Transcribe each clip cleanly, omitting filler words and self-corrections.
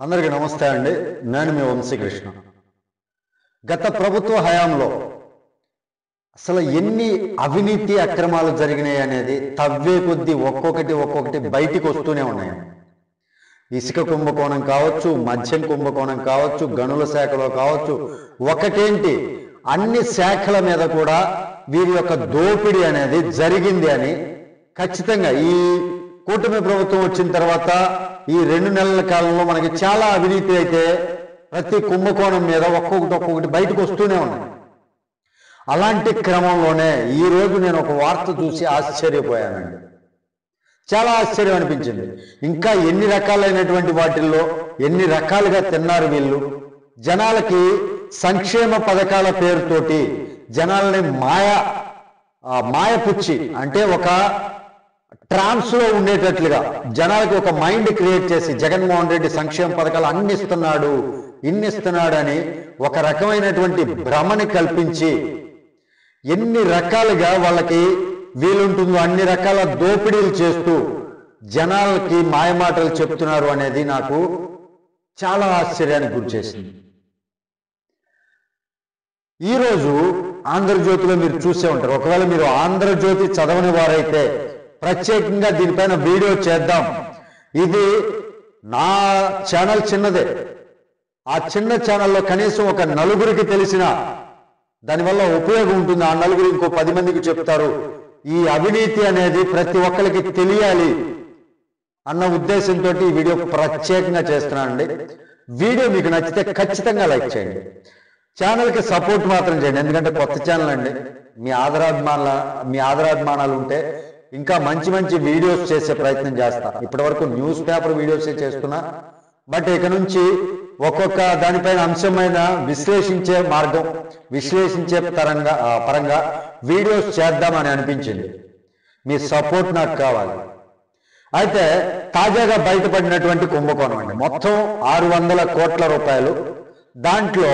అందరికీ నమస్తే అండి. నేను మీ వంశీకృష్ణ. గత ప్రభుత్వ హయాంలో అసలు ఎన్ని అవినీతి అక్రమాలు జరిగినాయి అనేది తవ్వే కొద్దీ ఒక్కొక్కటి బయటికి వస్తూనే ఉన్నాయి. ఇసుక కుంభకోణం కావచ్చు, మద్యం కుంభకోణం కావచ్చు, గనుల శాఖలో కావచ్చు, ఒకటేంటి అన్ని శాఖల మీద కూడా వీరి యొక్క దోపిడీ అనేది జరిగింది అని ఖచ్చితంగా ఈ కూటమి ప్రభుత్వం వచ్చిన తర్వాత ఈ 2 నెలల కాలంలో మనకి చాలా అవినీతి అయితే ప్రతి కుంభకోణం మీద ఒక్కొక్కటి బయటకు వస్తూనే ఉన్నాయి. అలాంటి క్రమంలోనే ఈరోజు నేను ఒక వార్త చూసి ఆశ్చర్యపోయానండి. చాలా ఆశ్చర్యం అనిపించింది. ఇంకా ఎన్ని రకాలైనటువంటి వాటిల్లో ఎన్ని రకాలుగా తిన్నారు వీళ్ళు. జనాలకి సంక్షేమ పథకాల పేరుతోటి జనాలని మాయపుచ్చి అంటే ఒక ట్రాన్స్ లో ఉండేటట్లుగా జనాలకి ఒక మైండ్ క్రియేట్ చేసి జగన్మోహన్ రెడ్డి సంక్షేమ పథకాలు ఇన్నిస్తున్నాడు అని ఒక రకమైనటువంటి భ్రమని కల్పించి ఎన్ని రకాలుగా వాళ్ళకి వీలుంటుందో అన్ని రకాల దోపిడీలు చేస్తూ జనాలకి మాయమాటలు చెప్తున్నారు అనేది నాకు చాలా ఆశ్చర్యానికి గురిచేసింది. ఈరోజు ఆంధ్రజ్యోతిలో మీరు చూసే ఉంటారు. ఒకవేళ మీరు ఆంధ్రజ్యోతి చదవని వారైతే ప్రత్యేకంగా దీనిపైన వీడియో చేద్దాం. ఇది నా ఛానల్ చిన్నదే. ఆ చిన్న ఛానల్లో కనీసం ఒక నలుగురికి తెలిసిన దానివల్ల ఉపయోగం ఉంటుంది. ఆ నలుగురు ఇంకో 10 మందికి చెప్తారు. ఈ అవినీతి అనేది ప్రతి ఒక్కరికి తెలియాలి అన్న ఉద్దేశంతో ఈ వీడియో ప్రత్యేకంగా చేస్తున్నానండి. వీడియో మీకు నచ్చితే ఖచ్చితంగా లైక్ చేయండి. ఛానల్కి సపోర్ట్ మాత్రం చేయండి. ఎందుకంటే కొత్త ఛానల్ అండి. మీ ఆదరాభిమానాలు ఉంటే ఇంకా మంచి వీడియోస్ చేసే ప్రయత్నం చేస్తా. ఇప్పటివరకు న్యూస్ పేపర్ వీడియోసే చేస్తున్నా. బట్ ఇక నుంచి ఒక్కొక్క దానిపైన అంశమైన విశ్లేషించే పరంగా వీడియోస్ చేద్దామని అనిపించింది. మీ సపోర్ట్ నాకు కావాలి. అయితే తాజాగా బయటపడినటువంటి కుంభకోణం అండి. మొత్తం 600 కోట్ల రూపాయలు. దాంట్లో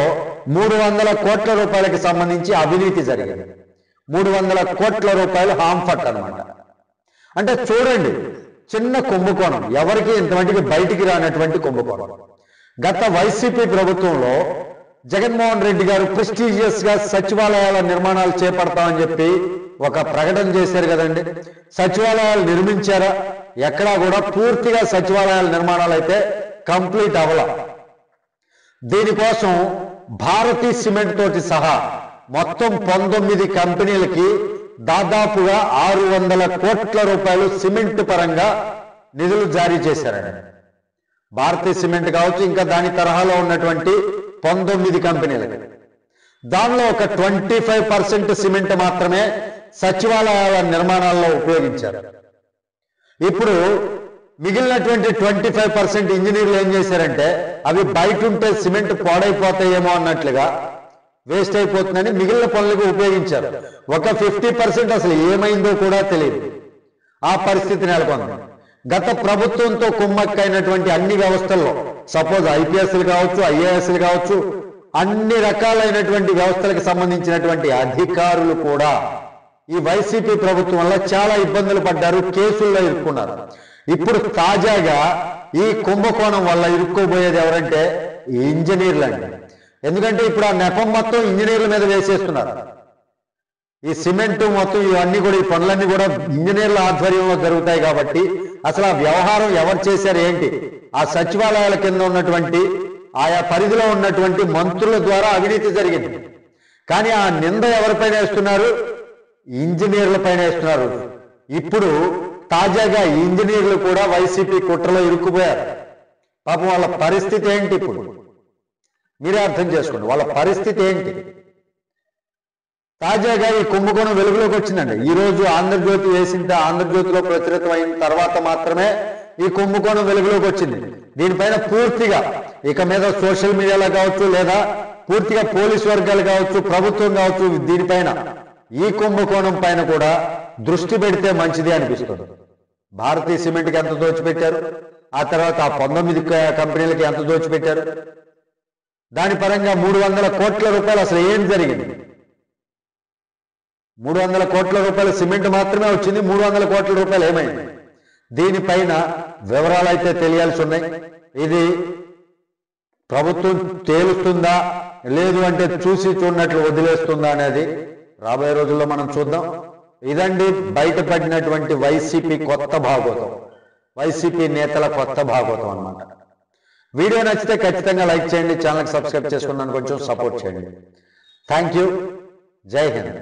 300 కోట్ల రూపాయలకి సంబంధించి అవినీతి జరిగింది. 300 కోట్ల రూపాయలు హాంఫట్ అనమాట. అంటే చూడండి, చిన్న కుంభకోణం, ఎవరికి ఇంతమంటికి బయటికి రానటువంటి కుంభకోణం. గత వైసీపీ ప్రభుత్వంలో జగన్మోహన్ రెడ్డి గారు ప్రెస్టీజియస్ గా సచివాలయాల నిర్మాణాలు చేపడతామని చెప్పి ఒక ప్రకటన చేశారు కదండి. సచివాలయాలు నిర్మించారా? ఎక్కడా కూడా పూర్తిగా సచివాలయాల నిర్మాణాలు అయితే కంప్లీట్ అవ్వాల. దీనికోసం భారతీ సిమెంట్ తోటి సహా మొత్తం 19 కంపెనీలకి దాదాపుగా 600 కోట్ల రూపాయలు సిమెంట్ పరంగా నిధులు జారీ చేశారండి. భారతీయ సిమెంట్ కావచ్చు, ఇంకా దాని తరహాలో ఉన్నటువంటి 19 కంపెనీలకి. దానిలో ఒక 25% సిమెంట్ మాత్రమే సచివాలయాల నిర్మాణాల్లో ఉపయోగించారు. ఇప్పుడు మిగిలినటువంటి 25% ఇంజనీర్లు ఏం చేశారంటే అవి బయట ఉంటే సిమెంట్ పాడైపోతాయేమో అన్నట్లుగా వేస్ట్ అయిపోతుందని మిగిలిన పనులకు ఉపయోగించారు. ఒక 50% అసలు ఏమైందో కూడా తెలియదు. ఆ పరిస్థితి నెలకొంది. గత ప్రభుత్వంతో కుమ్మక్కైనటువంటి అన్ని వ్యవస్థల్లో, సపోజ్ ఐపీఎస్లు కావచ్చు, ఐఏఎస్లు కావచ్చు, అన్ని రకాలైనటువంటి వ్యవస్థలకు సంబంధించినటువంటి అధికారులు కూడా ఈ వైసీపీ ప్రభుత్వం వల్ల చాలా ఇబ్బందులు పడ్డారు, కేసుల్లో ఇరుక్కున్నారు. ఇప్పుడు తాజాగా ఈ కుంభకోణం వల్ల ఇరుక్కోబోయేది ఎవరంటే ఇంజనీర్లు అండి. ఎందుకంటే ఇప్పుడు ఆ నెపం మొత్తం ఇంజనీర్ల మీద వేసేస్తున్నారు. ఈ సిమెంట్ మొత్తం ఇవన్నీ కూడా, ఈ పనులన్నీ కూడా ఇంజనీర్ల ఆధ్వర్యంలో జరుగుతాయి కాబట్టి అసలు ఆ వ్యవహారం ఎవరు చేశారు ఏంటి? ఆ సచివాలయాల కింద ఉన్నటువంటి ఆయా పరిధిలో ఉన్నటువంటి మంత్రుల ద్వారా అవినీతి జరిగింది. కానీ ఆ నింద ఎవరిపైన వేస్తున్నారు? ఇంజనీర్ల పైన వేస్తున్నారు. ఇప్పుడు తాజాగా ఇంజనీర్లు కూడా వైసీపీ కుట్రలో ఇరుక్కుపోయారు. పాపం వాళ్ళ పరిస్థితి ఏంటి? ఇప్పుడు మీరే అర్థం చేసుకోండి వాళ్ళ పరిస్థితి ఏంటి. తాజాగా ఈ కుంభకోణం వెలుగులోకి వచ్చిందండి. ఈరోజు ఆంధ్రజ్యోతి ఆంధ్రజ్యోతిలో ప్రచురితం అయిన తర్వాత మాత్రమే ఈ కుంభకోణం వెలుగులోకి వచ్చింది. దీనిపైన పూర్తిగా ఇక మీద సోషల్ మీడియాలో కావచ్చు, లేదా పూర్తిగా పోలీసు వర్గాలు కావచ్చు, ప్రభుత్వం కావచ్చు, దీనిపైన ఈ కుంభకోణం పైన కూడా దృష్టి పెడితే మంచిది అనిపిస్తుంది. భారతీయ సిమెంట్కి ఎంత దోచిపెట్టారు, ఆ తర్వాత ఆ 19 కంపెనీలకి ఎంత దోచిపెట్టారు, దాని పరంగా 300 కోట్ల రూపాయలు అసలు ఏం జరిగింది? 300 కోట్ల రూపాయల సిమెంట్ మాత్రమే వచ్చింది. 300 కోట్ల రూపాయలు ఏమైంది? దీనిపైన వివరాలు అయితే తెలియాల్సి ఉన్నాయి. ఇది ప్రభుత్వం తేలుస్తుందా లేదు అంటే చూసి చూడనట్లు వదిలేస్తుందా అనేది రాబోయే రోజుల్లో మనం చూద్దాం. ఇదండి బయటపడినటువంటి వైసీపీ కొత్త భాగవతం, వైసీపీ నేతల కొత్త భాగవతం అన్నమాట. వీడియో నచ్చితే ఖచ్చితంగా లైక్ చేయండి, ఛానల్కి సబ్స్క్రైబ్ చేసుకున్నాను కొంచెం సపోర్ట్ చేయండి. Thank you. జై హింద్.